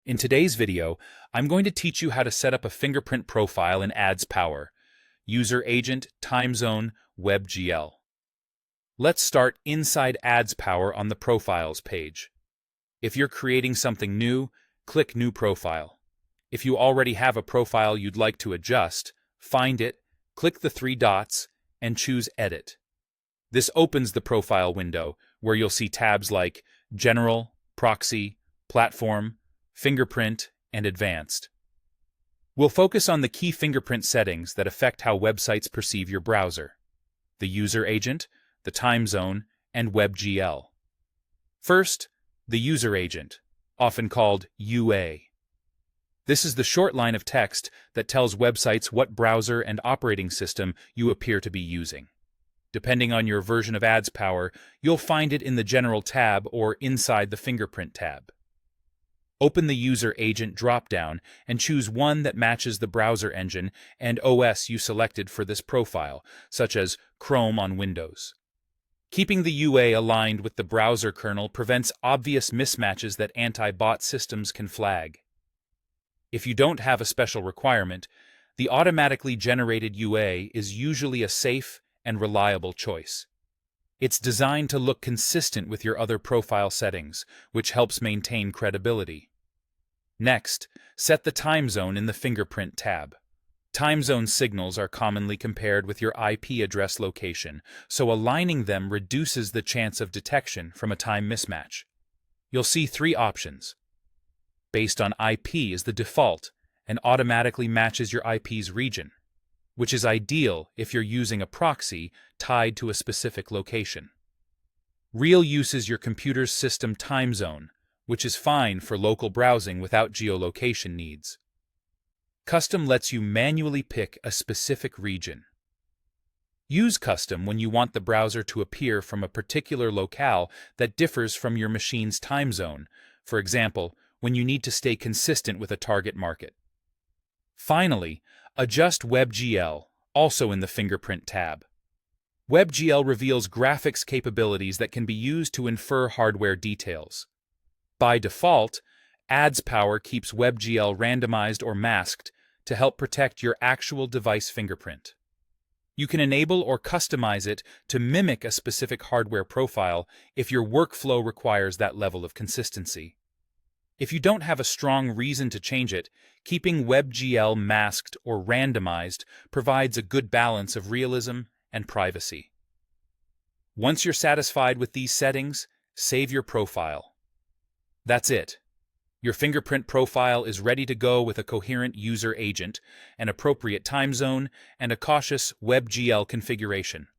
In today's video, I'm going to teach you how to set up a fingerprint profile in Adspower, User Agent, Timezone, Webgl. Let's start inside Adspower on the Profiles page. If you're creating something new, click New Profile. If you already have a profile you'd like to adjust, find it, click the three dots, and choose Edit. This opens the profile window, where you'll see tabs like General, Proxy, Platform, Fingerprint, and Advanced. We'll focus on the key fingerprint settings that affect how websites perceive your browser: the user agent, the time zone, and Webgl. First, the user agent, often called UA. This is the short line of text that tells websites what browser and operating system you appear to be using. Depending on your version of Adspower, you'll find it in the General tab or inside the Fingerprint tab. Open the User Agent dropdown and choose one that matches the browser engine and OS you selected for this profile, such as Chrome on Windows. Keeping the UA aligned with the browser kernel prevents obvious mismatches that anti-bot systems can flag. If you don't have a special requirement, the automatically generated UA is usually a safe and reliable choice. It's designed to look consistent with your other profile settings, which helps maintain credibility. Next, set the time zone in the Fingerprint tab. Time zone signals are commonly compared with your IP address location, so aligning them reduces the chance of detection from a time mismatch. You'll see three options. Based on IP is the default and automatically matches your IP's region, which is ideal if you're using a proxy tied to a specific location. Real uses your computer's system time zone, which is fine for local browsing without geolocation needs. Custom lets you manually pick a specific region. Use Custom when you want the browser to appear from a particular locale that differs from your machine's time zone, for example, when you need to stay consistent with a target market. Finally, adjust Webgl, also in the Fingerprint tab. Webgl reveals graphics capabilities that can be used to infer hardware details. By default, Adspower keeps Webgl randomized or masked to help protect your actual device fingerprint. You can enable or customize it to mimic a specific hardware profile if your workflow requires that level of consistency. If you don't have a strong reason to change it, keeping Webgl masked or randomized provides a good balance of realism and privacy. Once you're satisfied with these settings, save your profile. That's it. Your fingerprint profile is ready to go with a coherent user agent, an appropriate time zone, and a cautious Webgl configuration.